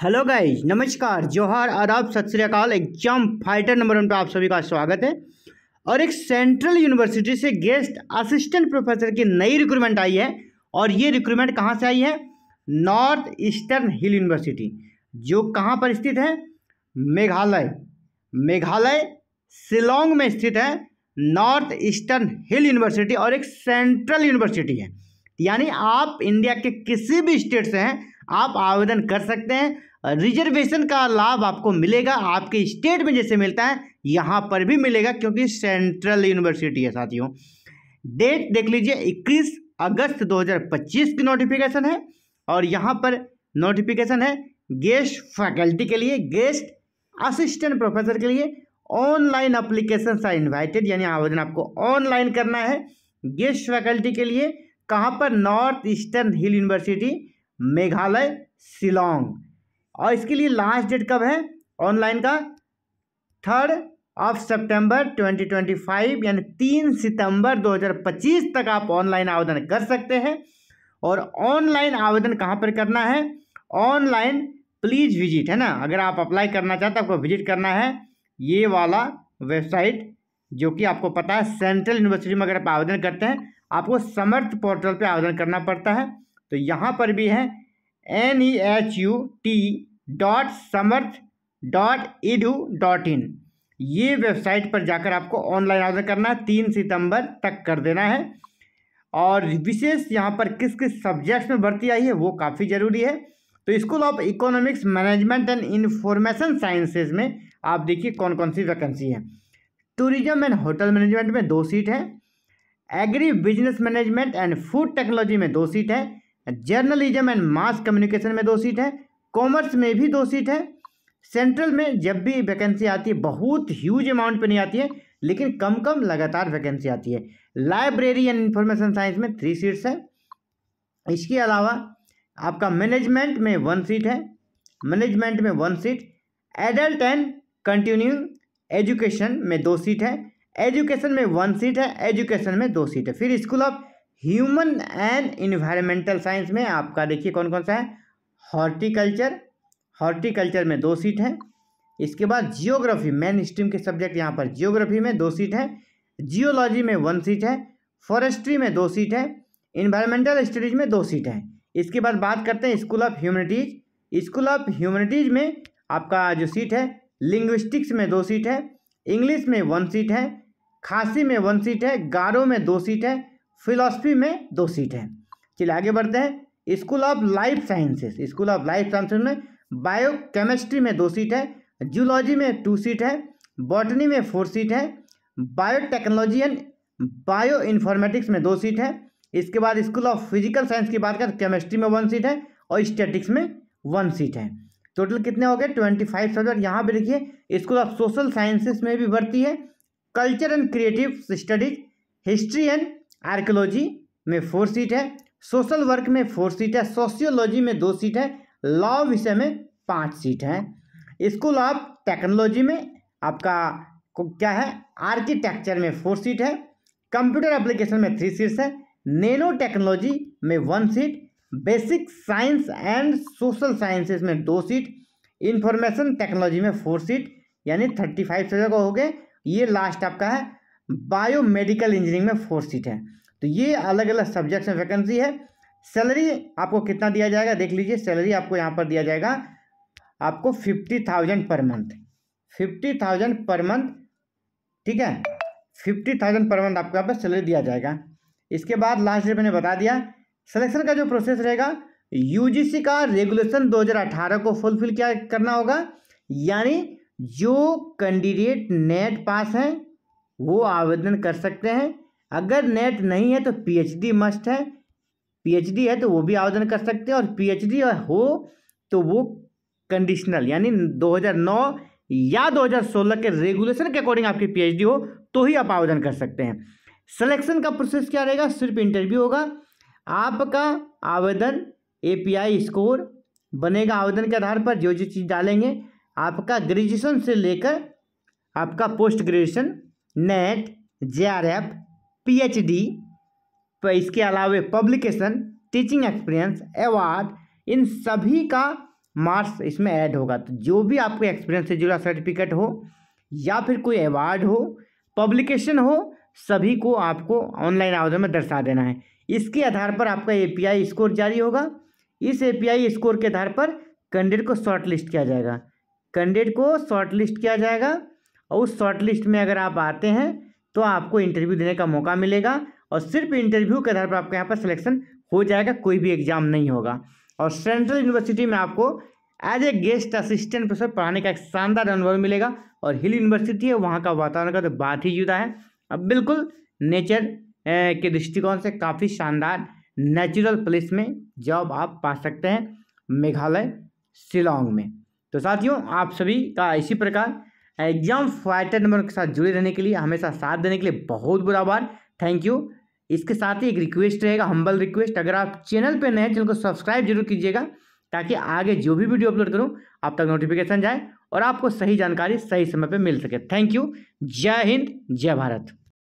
Hello guys, नमस्कार, जोहार, आदाब, सत श्री अकाल। एग्जाम फाइटर नंबर 1 पे आप सभी का स्वागत है। और एक सेंट्रल यूनिवर्सिटी से गेस्ट असिस्टेंट प्रोफेसर की नई रिक्रूटमेंट आई है। और ये रिक्रूटमेंट कहाँ से आई है? नॉर्थ ईस्टर्न हिल यूनिवर्सिटी, जो कहाँ पर स्थित है? मेघालय शिलोंग में स्थित है। नॉर्थ ईस्टर्न हिल यूनिवर्सिटी और एक सेंट्रल यूनिवर्सिटी है, यानी आप इंडिया के किसी भी स्टेट से हैं, आप आवेदन कर सकते हैं। रिजर्वेशन का लाभ आपको मिलेगा, आपके स्टेट में जैसे मिलता है यहाँ पर भी मिलेगा, क्योंकि सेंट्रल यूनिवर्सिटी है साथियों। डेट देख लीजिए, 21 अगस्त 2025 की नोटिफिकेशन है। और यहाँ पर नोटिफिकेशन है गेस्ट फैकल्टी के लिए, गेस्ट असिस्टेंट प्रोफेसर के लिए। ऑनलाइन अप्लीकेशन आर इन्वाइटेड, यानी आवेदन आपको ऑनलाइन करना है। गेस्ट फैकल्टी के लिए कहाँ पर? नॉर्थ ईस्टर्न हिल यूनिवर्सिटी, मेघालय शिलोंग। और इसके लिए लास्ट डेट कब है ऑनलाइन का? 3 सितंबर 2025, यानी 3 सितंबर 2025 तक आप ऑनलाइन आवेदन कर सकते हैं। और ऑनलाइन आवेदन कहाँ पर करना है? ऑनलाइन प्लीज विजिट, है ना। अगर आप अप्लाई करना चाहते हैं, आपको विजिट करना है ये वाला वेबसाइट, जो कि आपको पता है सेंट्रल यूनिवर्सिटी में अगर आप आवेदन करते हैं आपको समर्थ पोर्टल पे आवेदन करना पड़ता है। तो यहाँ पर भी है neht.samarth.edu.in। ये वेबसाइट पर जाकर आपको ऑनलाइन आवेदन करना है, 3 सितंबर तक कर देना है। और विशेष यहाँ पर किस किस सब्जेक्ट्स में भर्ती आई है वो काफ़ी ज़रूरी है। तो school of economics, management and information sciences में आप देखिए कौन कौन सी वैकेंसी है। टूरिज्म एंड होटल मैनेजमेंट में 2 सीट है। Agri business management and food technology में 2 सीट है। जर्नलिज्म एंड मास कम्युनिकेशन में 2 सीट है। कॉमर्स में भी 2 सीट है। सेंट्रल में जब भी वैकेंसी आती है बहुत ह्यूज अमाउंट पे नहीं आती है, लेकिन कम कम लगातार वैकेंसी आती है। लाइब्रेरी एंड इंफॉर्मेशन साइंस में 3 सीट्स है। इसके अलावा आपका मैनेजमेंट में 1 सीट है, मैनेजमेंट में 1 seat. Adult and continuing education में 2 सीट है। एजुकेशन में 1 सीट है, एजुकेशन में 2 सीट है। फिर school of human and environmental science में आपका देखिए कौन कौन सा है। हॉर्टिकल्चर में 2 सीट है। इसके बाद जियोग्राफी, मेन स्ट्रीम के सब्जेक्ट यहाँ पर जियोग्राफी में 2 सीट है। जियोलॉजी में 1 सीट है। फॉरेस्ट्री में 2 सीट है। इन्वायरमेंटल स्टडीज में 2 सीट है। इसके बाद बात करते हैं school of humanities. School of humanities में आपका जो सीट है, लिंग्विस्टिक्स में 2 सीट है। इंग्लिश में 1 सीट है। खासी में 1 सीट है। गारो में 2 सीट है। फिलॉसफी में 2 सीट है। चलिए आगे बढ़ते हैं। School of life sciences, school of life sciences में बायोकेमिस्ट्री में 2 सीट है। जूलॉजी में 2 सीट है। बॉटनी में 4 सीट है। बायोटेक्नोलॉजी एंड बायो इन्फॉर्मेटिक्स में 2 सीट है। इसके बाद स्कूल ऑफ फिजिकल साइंस की बात करें, केमिस्ट्री में 1 सीट है और स्टैटिक्स में 1 सीट है। टोटल कितने हो गए? 25 सब्जेक्ट। यहाँ पे देखिए स्कूल ऑफ सोशल साइंसेस में भी भर्ती है। Culture and creative studies, history and archaeology में 4 सीट है। सोशल वर्क में 4 सीट है। सोशियोलॉजी में 2 सीट है। लॉ विषय में 5 सीट है। स्कूल ऑफ टेक्नोलॉजी में आपका क्या है? आर्किटेक्चर में 4 सीट है। कंप्यूटर एप्लीकेशन में 3 सीट्स है। नैनो टेक्नोलॉजी में 1 seat. Basic science and social sciences में 2 सीट। इंफॉर्मेशन टेक्नोलॉजी में 4 सीट, यानी 35 सब्जेक्ट हो गए। ये लास्ट आपका है बायोमेडिकल इंजीनियरिंग में 4 सीट है। तो ये अलग अलग सब्जेक्ट्स में वैकेंसी है। सैलरी आपको कितना दिया जाएगा देख लीजिए। सैलरी आपको यहाँ पर दिया जाएगा आपको 50,000 पर मंथ, 50,000 पर मंथ, ठीक है। 50,000 पर मंथ आपको यहाँ पर सैलरी दिया जाएगा। इसके बाद लास्ट डेट मैंने बता दिया। सिलेक्शन का जो प्रोसेस रहेगा, यूजीसी का रेगुलेशन 2018 को फुलफिल क्या करना होगा, यानी जो कैंडिडेट नेट पास हैं वो आवेदन कर सकते हैं। अगर नेट नहीं है तो पीएचडी मस्ट है, पीएचडी है तो वो भी आवेदन कर सकते हैं। और पीएचडी हो तो वो कंडीशनल, यानी 2009 या 2016 के रेगुलेशन के अकॉर्डिंग आपकी पीएचडी हो तो ही आप आवेदन कर सकते हैं। सिलेक्शन का प्रोसेस क्या रहेगा? सिर्फ इंटरव्यू होगा। आपका आवेदन एपीआई स्कोर बनेगा। आवेदन के आधार पर जो चीज़ डालेंगे, आपका ग्रेजुएशन से लेकर आपका post graduation, net, JRF, PhD, तो इसके अलावा पब्लिकेशन, टीचिंग एक्सपीरियंस, अवार्ड, इन सभी का मार्क्स इसमें ऐड होगा। तो जो भी आपको एक्सपीरियंस से जुड़ा सर्टिफिकेट हो या फिर कोई अवार्ड हो, पब्लिकेशन हो, सभी को आपको ऑनलाइन आवेदन में दर्शा देना है। इसके आधार पर आपका एपीआई स्कोर जारी होगा। इस एपीआई स्कोर के आधार पर कैंडिडेट को शॉर्टलिस्ट किया जाएगा। कैंडिडेट को शॉर्टलिस्ट किया जाएगा और उस शॉर्टलिस्ट में अगर आप आते हैं तो आपको इंटरव्यू देने का मौका मिलेगा और सिर्फ इंटरव्यू के आधार पर आपके यहाँ पर सिलेक्शन हो जाएगा, कोई भी एग्जाम नहीं होगा। और सेंट्रल यूनिवर्सिटी में आपको as a guest assistant professor पढ़ाने का एक शानदार अनुभव मिलेगा। और हिल यूनिवर्सिटी है, वहाँ का वातावरण का तो बात ही जुदा है। अब बिल्कुल नेचर के दृष्टिकोण से काफ़ी शानदार नेचुरल प्लेस में जॉब आप पा सकते हैं मेघालय शिलोंग में। तो साथियों, आप सभी का इसी प्रकार एग्जाम फाइटर नंबर के साथ जुड़े रहने के लिए, हमेशा साथ देने के लिए बहुत बहुत आभार, थैंक यू। इसके साथ ही एक रिक्वेस्ट रहेगा, हम्बल रिक्वेस्ट, अगर आप चैनल पे नए हैं चैनल को सब्सक्राइब जरूर कीजिएगा ताकि आगे जो भी वीडियो अपलोड करूं आप तक नोटिफिकेशन जाए और आपको सही जानकारी सही समय पे मिल सके। Thank you. जय हिंद, जय भारत।